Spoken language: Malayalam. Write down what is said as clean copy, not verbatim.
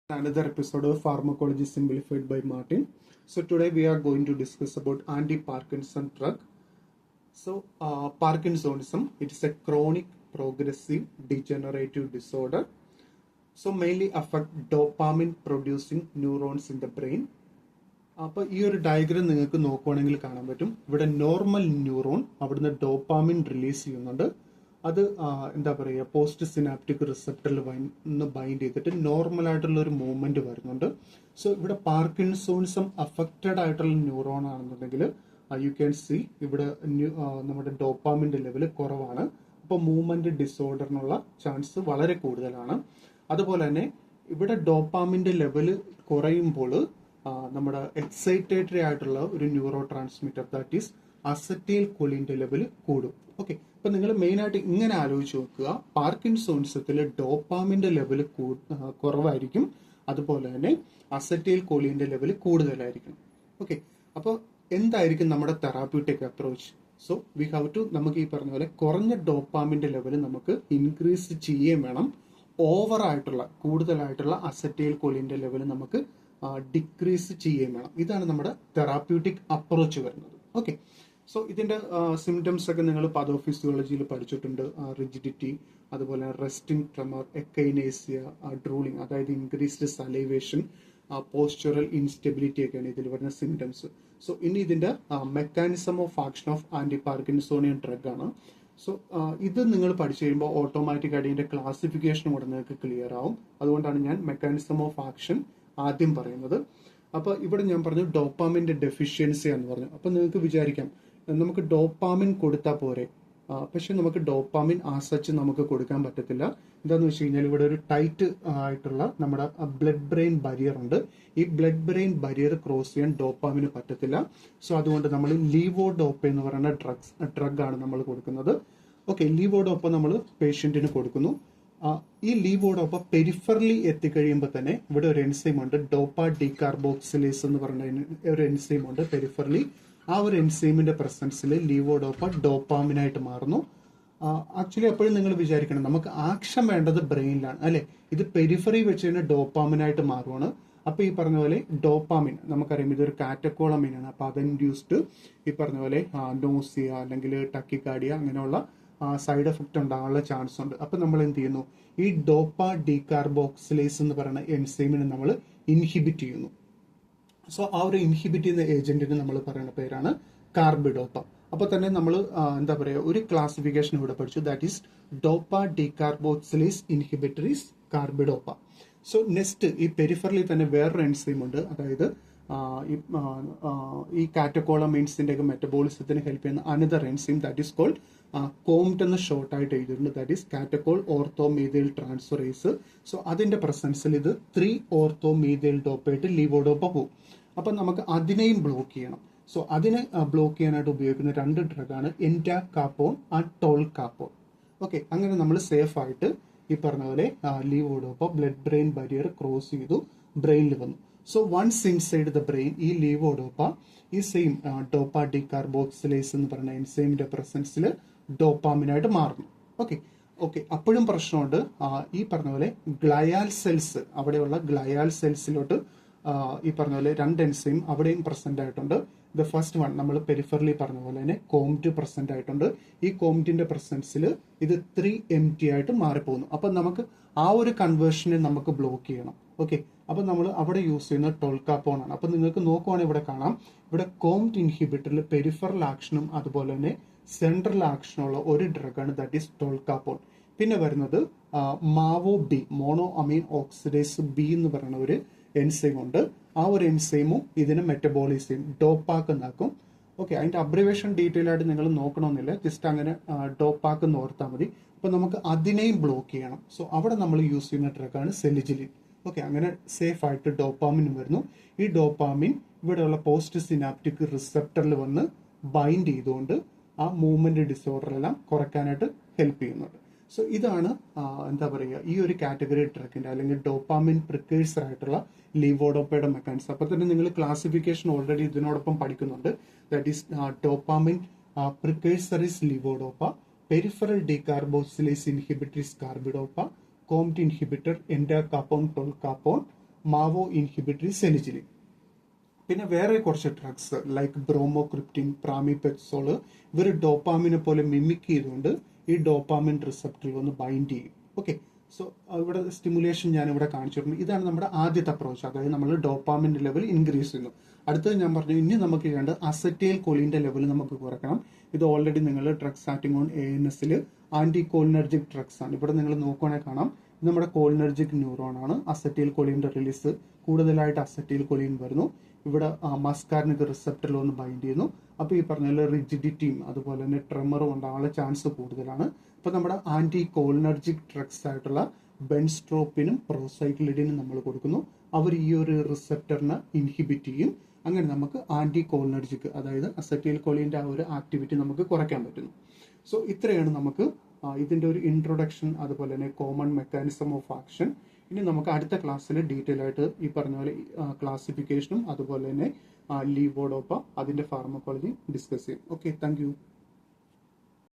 Another episode of Pharmacology Simplified by Martin. So today we are going to discuss about anti-Parkinson drug. So Parkinsonism, it is a chronic progressive degenerative disorder. So mainly affect dopamine producing neurons in the brain. അപ്പോൾ ഈ ഒരു ഡയഗ്രം നിങ്ങൾക്ക് നോക്കുവാണെങ്കിൽ കാണാൻ പറ്റും. ഇവിടെ നോർമൽ ന്യൂറോൺ അവിടുന്ന് ഡോപ്പാമിൻ റിലീസ് ചെയ്യുന്നുണ്ട്. അത് എന്താ പറയുക, പോസ്റ്റ് സിനാപ്റ്റിക് റിസപ്റ്ററിൽ ബൈൻഡ് ചെയ്തിട്ട് നോർമൽ ആയിട്ടുള്ള ഒരു മൂവ്മെന്റ് വരുന്നുണ്ട്. സോ ഇവിടെ പാർക്കിൻസോണിസം അഫക്റ്റഡ് ആയിട്ടുള്ള ന്യൂറോൺ ആണെന്നുണ്ടെങ്കിൽ യു ക്യാൻ സി ഇവിടെ നമ്മുടെ ഡോപ്പാമിന്റെ ലെവൽ കുറവാണ്. അപ്പോൾ മൂവ്മെന്റ് ഡിസോർഡറിനുള്ള ചാൻസ് വളരെ കൂടുതലാണ്. അതുപോലെ തന്നെ ഇവിടെ ഡോപ്പാമിന്റെ ലെവൽ കുറയുമ്പോൾ നമ്മുടെ എക്സൈറ്റേറ്ററി ആയിട്ടുള്ള ഒരു neurotransmitter that is acetyl കൊലിന്റെ ലെവൽ കൂടും. ഓക്കെ, അപ്പൊ നിങ്ങൾ മെയിൻ ആയിട്ട് ഇങ്ങനെ ആലോചിച്ച് നോക്കുക, പാർക്കിൻസോൺസത്തിൽ ഡോപ്പാമിന്റെ ലെവൽ കുറവായിരിക്കും, അതുപോലെ തന്നെ അസറ്റൈൽ കൊലിന്റെ ലെവൽ കൂടുതലായിരിക്കും. ഓക്കെ, അപ്പോൾ എന്തായിരിക്കും നമ്മുടെ therapeutic approach? So we have to, നമുക്ക് ഈ പറഞ്ഞ പോലെ കുറഞ്ഞ ഡോപ്പാമിന്റെ ലെവൽ നമുക്ക് ഇൻക്രീസ് ചെയ്യുകയും വേണം. ഓവർ ആയിട്ടുള്ള കൂടുതലായിട്ടുള്ള അസറ്റൈൽ കൊലിന്റെ ലെവൽ നമുക്ക് ഡിക്രീസ് ചെയ്യുകയും വേണം. ഇതാണ് നമ്മുടെ തെറാപ്യൂട്ടിക് അപ്രോച്ച് വരുന്നത്. ഓക്കെ, സോ ഇതിന്റെ സിംറ്റംസ് ഒക്കെ നിങ്ങൾ പതോഫിസിയോളജിയിൽ പഠിച്ചിട്ടുണ്ട്. റിജിഡിറ്റി, അതുപോലെ റെസ്റ്റിംഗ് ട്രെമർ, എക്കൈനേസിയ, ഡ്രൂളിംഗ്, അതായത് ഇൻക്രീസ്ഡ് സലൈവേഷൻ, പോസ്ചറൽ ഇൻസ്റ്റെബിലിറ്റി ഒക്കെയാണ് ഇതിൽ വരുന്ന സിംറ്റംസ്. സോ ഇനി ഇതിന്റെ mechanism of action of anti Parkinsonian drug ആണ്. സോ ഇത് നിങ്ങൾ പഠിച്ചു കഴിയുമ്പോൾ ഓട്ടോമാറ്റിക് ആയിട്ട് ഇതിന്റെ ക്ലാസിഫിക്കേഷൻ കൂടെ നിങ്ങൾക്ക് ക്ലിയർ ആവും. അതുകൊണ്ടാണ് ഞാൻ മെക്കാനിസം ഓഫ് ആക്ഷൻ ആദ്യം പറയുന്നത്. അപ്പൊ ഇവിടെ ഞാൻ പറഞ്ഞു ഡോപ്പാമിന്റെ ഡെഫിഷ്യൻസി എന്ന് പറഞ്ഞു. അപ്പൊ നിങ്ങൾക്ക് വിചാരിക്കാം നമുക്ക് ഡോപ്പാമിൻ കൊടുത്താൽ പോരെ, പക്ഷെ നമുക്ക് ഡോപ്പാമിൻ ആസച്ച് നമുക്ക് കൊടുക്കാൻ പറ്റത്തില്ല. എന്താന്ന് വെച്ച് കഴിഞ്ഞാൽ ഇവിടെ ഒരു ടൈറ്റ് ആയിട്ടുള്ള നമ്മുടെ ബ്ലഡ് ബ്രെയിൻ ബാരിയർ ഉണ്ട്. ഈ ബ്ലഡ് ബ്രെയിൻ ബാരിയർ ക്രോസ് ചെയ്യാൻ ഡോപ്പാമിന് പറ്റത്തില്ല. സോ അതുകൊണ്ട് നമ്മൾ ലീവോഡോപ്പ എന്ന് പറയുന്ന ഡ്രഗ് ആണ് നമ്മൾ കൊടുക്കുന്നത്. ഓക്കെ, ലീവോഡോപ്പ നമ്മൾ പേഷ്യന്റിന് കൊടുക്കുന്നു. ഈ ലീവോഡോപ്പ പെരിഫറലി എത്തിക്കഴിയുമ്പോൾ തന്നെ ഇവിടെ ഒരു എൻസൈം ഉണ്ട്, ഡോപ്പ ഡീകാർബോക്സിലേസ് എന്ന് പറഞ്ഞ ഒരു എൻസൈം ഉണ്ട് പെരിഫറലി. ആ ഒരു എൻസൈമിന്റെ പ്രസൻസിൽ ലീവോഡോപ്പ ഡോപ്പാമിനായിട്ട് മാറുന്നു. ആക്ച്വലി എപ്പോഴും നിങ്ങൾ വിചാരിക്കണം നമുക്ക് ആക്ഷൻ വേണ്ടത് ബ്രെയിനിലാണ്, അല്ലെ? ഇത് പെരിഫറി വെച്ച് തന്നെ ഡോപ്പാമിനായിട്ട് മാറുവാണ്. അപ്പൊ ഈ പറഞ്ഞ പോലെ ഡോപ്പാമിൻ നമുക്കറിയാം ഇതൊരു കാറ്റക്കോളമീൻ ആണ്. അപ്പൊ അത് ഇൻഡ്യൂസ്ഡ് ഈ പറഞ്ഞ പോലെ നോസിയ അല്ലെങ്കിൽ ടക്കിക്കാർഡിയ അങ്ങനെയുള്ള സൈഡ് എഫക്റ്റ് ഉണ്ടാകാനുള്ള ചാൻസ് ഉണ്ട്. അപ്പൊ നമ്മൾ എന്ത് ചെയ്യുന്നു, ഈ ഡോപ്പ ഡീകാർബോക്സിലേസ് എന്ന് പറയുന്ന എൻസൈമിനെ നമ്മൾ ഇൻഹിബിറ്റ് ചെയ്യുന്നു. സോ ആ ഒരു ഇൻഹിബിറ്റ് ചെയ്യുന്ന ഏജന്റിന് നമ്മൾ പറയുന്ന പേരാണ് കാർബിഡോപ്പ. അപ്പൊ തന്നെ നമ്മൾ എന്താ പറയുക, ഒരു ക്ലാസിഫിക്കേഷൻ ഇവിടെ പഠിച്ചു, that is dopa decarboxylase inhibitors carbidopa. So next ഈ പെരിഫറലി തന്നെ വേറൊരു എൻസൈം ഉണ്ട്, അതായത് ഈ കാറ്റക്കോളമൈൻസിന്റെ ഒക്കെ മെറ്റബോളിസത്തിന് ഹെൽപ്പ് ചെയ്യുന്ന another enzyme that is called COMT എന്ന് ഷോർട്ട് ആയിട്ട് എഴുതിയിട്ടുണ്ട്, that is catechol ortho methyl transferase. So അതിന്റെ പ്രസൻസിൽ ഇത് 3 ഓർത്തോമീഥൈൽ ഡോപ്പയായിട്ട് ലീവോഡോപ്പ പോകും. അപ്പൊ നമുക്ക് അതിനെയും ബ്ലോക്ക് ചെയ്യണം. സോ അതിനെ ബ്ലോക്ക് ചെയ്യാനായിട്ട് ഉപയോഗിക്കുന്ന 2 ഡ്രഗാണ് എൻഡാകാപ്പോൺ ആൻഡ് ടോൾകാപ്പോൺ. ഓക്കെ, അങ്ങനെ നമ്മൾ സേഫ് ആയിട്ട് ഈ പറഞ്ഞ പോലെ levodopa blood brain barrier cross ചെയ്തു ബ്രെയിനിൽ വന്നു. So once inside the brain ഈ ലീവോഡോപ്പ ഈ സെയിം ഡോപ്പ ഡീകാർബോക്സിലേസ് എന്ന് പറയുന്ന എൻസൈമിന്റെ പ്രസൻസിൽ ഡോപ്പാമിനായിട്ട് മാറുന്നു. ഓക്കെ, അപ്പോഴും പ്രശ്നമുണ്ട്. ഈ പറഞ്ഞ പോലെ ഗ്ലയാൽ സെൽസ്, അവിടെയുള്ള ഗ്ലയാൽ സെൽസിലോട്ട് ഈ പറഞ്ഞ പോലെ 2 എൻസൈം അവിടെയും പ്രസന്റ് ആയിട്ടുണ്ട്. ദ ഫസ്റ്റ് വൺ നമ്മൾ പെരിഫറലി പറഞ്ഞ പോലെ തന്നെ കോംറ്റ് പ്രസന്റ് ആയിട്ടുണ്ട്. ഈ കോംറ്റിന്റെ പ്രസൻസിൽ ഇത് 3MT ആയിട്ട് മാറിപ്പോകുന്നു. അപ്പൊ നമുക്ക് ആ ഒരു കൺവേർഷനെ നമുക്ക് ബ്ലോക്ക് ചെയ്യണം. ഓക്കെ, അപ്പൊ നമ്മൾ അവിടെ യൂസ് ചെയ്യുന്ന ടോൾകാപ്പോൺ ആണ്. അപ്പൊ നിങ്ങൾക്ക് നോക്കുവാണെങ്കിൽ ഇവിടെ കാണാം, ഇവിടെ കോംറ്റ് ഇൻഹിബിറ്ററിൽ പെരിഫറൽ ആക്ഷനും അതുപോലെ തന്നെ സെൻട്രൽ ആക്ഷനുള്ള ഒരു ഡ്രഗാണ്, ദാറ്റ് ഈസ് ടോൾകാപ്പോൺ. പിന്നെ വരുന്നത് മാവോ ബി, മോണോ അമീൻ ഓക്സിഡേസ് ബി എന്ന് പറയുന്ന ഒരു എൻസൈം ഉണ്ട്. ആ ഒരു എൻസൈമും ഇതിനെ മെറ്റബോളൈസ് ചെയ്യും, ഡോപ്പാക്ക് എന്നാക്കും. ഓക്കെ, അതിന്റെ അബ്രിവേഷൻ ഡീറ്റെയിൽ ആയിട്ട് നിങ്ങൾ നോക്കണമെന്നില്ല, ജസ്റ്റ് അങ്ങനെ ഡോപ്പാക്ക് എന്ന് ഓർത്താൽ മതി. അപ്പൊ നമുക്ക് അതിനെയും ബ്ലോക്ക് ചെയ്യണം. സോ അവിടെ നമ്മൾ യൂസ് ചെയ്യുന്ന ഡ്രഗാണ് സെലിജിലിൻ. ഓക്കെ, അങ്ങനെ സേഫ് ആയിട്ട് ഡോപ്പാമിൻ വരുന്നു. ഈ ഡോപ്പാമിൻ ഇവിടെയുള്ള പോസ്റ്റ് സിനാപ്റ്റിക് റിസപ്റ്ററിൽ വന്ന് ബൈൻഡ് ചെയ്തുകൊണ്ട് ആ മൂവ്മെന്റ് ഡിസോർഡർ എല്ലാം കുറയ്ക്കാനായിട്ട് ഹെൽപ്പ് ചെയ്യുന്നുണ്ട്. സോ ഇതാണ് എന്താ പറയുക ഈ ഒരു കാറ്റഗറി ഡ്രഗിന്റെ അല്ലെങ്കിൽ ഡോപ്പാമിൻ പ്രിക്കേഴ്സർ ആയിട്ടുള്ള ലീവോഡോപ്പയുടെ മെക്കാനിസം. അപ്പൊ തന്നെ നിങ്ങൾ ക്ലാസിഫിക്കേഷൻ ഓൾറെഡി ഇതിനോടൊപ്പം പഠിക്കുന്നുണ്ട്. That is dopamine precursor is levodopa, peripheral decarboxylase inhibitor is carbidopa, COMT inhibitor, endacapone, tolcapone, MAO inhibitory selegiline. പിന്നെ വേറെ കുറച്ച് ഡ്രഗ്സ് ലൈക്ക് ബ്രോമോക്രിപ്റ്റിൻ, പ്രാമിപെക്സോള്, ഇവർ ഡോപ്പാമിനെ പോലെ മിമിക് ചെയ്തുകൊണ്ട് ഈ ഡോപ്പാമിൻ റിസപ്റ്ററിൽ ഒന്ന് ബൈൻഡ് ചെയ്യും. ഓക്കെ, സോ ഇവിടെ സ്റ്റിമുലേഷൻ ഞാൻ ഇവിടെ കാണിച്ചിട്ടുണ്ട്. ഇതാണ് നമ്മുടെ ആദ്യത്തെ അപ്രോച്ച്, അതായത് നമ്മൾ ഡോപ്പാമിൻ്റെ ലെവൽ ഇൻക്രീസ് ചെയ്യുന്നു. അടുത്തത് ഞാൻ പറഞ്ഞു, ഇനി നമുക്ക് ചെയ്യേണ്ടത് അസറ്റൈൽ കൊളിൻ്റെ ലെവൽ നമുക്ക് കുറയ്ക്കണം. ഇത് ഓൾറെഡി നിങ്ങൾ drugs acting on ANS anti cholinergic drugs ആണ്. ഇവിടെ നിങ്ങൾ നോക്കുകയാണെങ്കിൽ കാണാം, ഇത് നമ്മുടെ കോളിനർജിക് ന്യൂറോൺ ആണ്. അസറ്റൈൽ കൊളിൻ്റെ റിലീസ് കൂടുതലായിട്ട് അസറ്റൈൽ കൊളിൻ വരുന്നു. ഇവിടെ മസ്കാർനിക് റിസപ്റ്ററിൽ ഒന്ന് ബൈൻഡ് ചെയ്യുന്നു. അപ്പോൾ ഈ പറഞ്ഞ പോലെ റിജിഡിറ്റിയും അതുപോലെ തന്നെ ട്രെമറും ഉണ്ടാകാനുള്ള ചാൻസ് കൂടുതലാണ്. അപ്പോൾ നമ്മുടെ ആന്റി കോളിനർജിക് ഡ്രഗ്സ് ആയിട്ടുള്ള ബെൻസ്ട്രോപ്പിനും പ്രോസൈക്ലിഡിനും നമ്മൾ കൊടുക്കുന്നു. അവർ ഈ ഒരു റിസപ്റ്ററിനെ ഇൻഹിബിറ്റ് ചെയ്യും. അങ്ങനെ നമുക്ക് ആന്റി കോളിനർജിക്, അതായത് അസറ്റൈൽ കൊളിൻ്റെ ആ ഒരു ആക്ടിവിറ്റി നമുക്ക് കുറയ്ക്കാൻ പറ്റുന്നു. സോ ഇത്രയാണ് നമുക്ക് ഇതിൻ്റെ ഒരു ഇൻട്രൊഡക്ഷൻ, അതുപോലെ തന്നെ കോമൺ മെക്കാനിസം ഓഫ് ആക്ഷൻ. ഇനി നമുക്ക് അടുത്ത ക്ലാസ്സിൽ ഡീറ്റെയിൽ ആയിട്ട് ഈ പറഞ്ഞ പോലെ ക്ലാസിഫിക്കേഷനും അതുപോലെ തന്നെ ലീവോഡോപ്പ അതിൻ്റെ ഫാർമക്കോളജി ഡിസ്കസ് ചെയ്യും. Okay, thank you.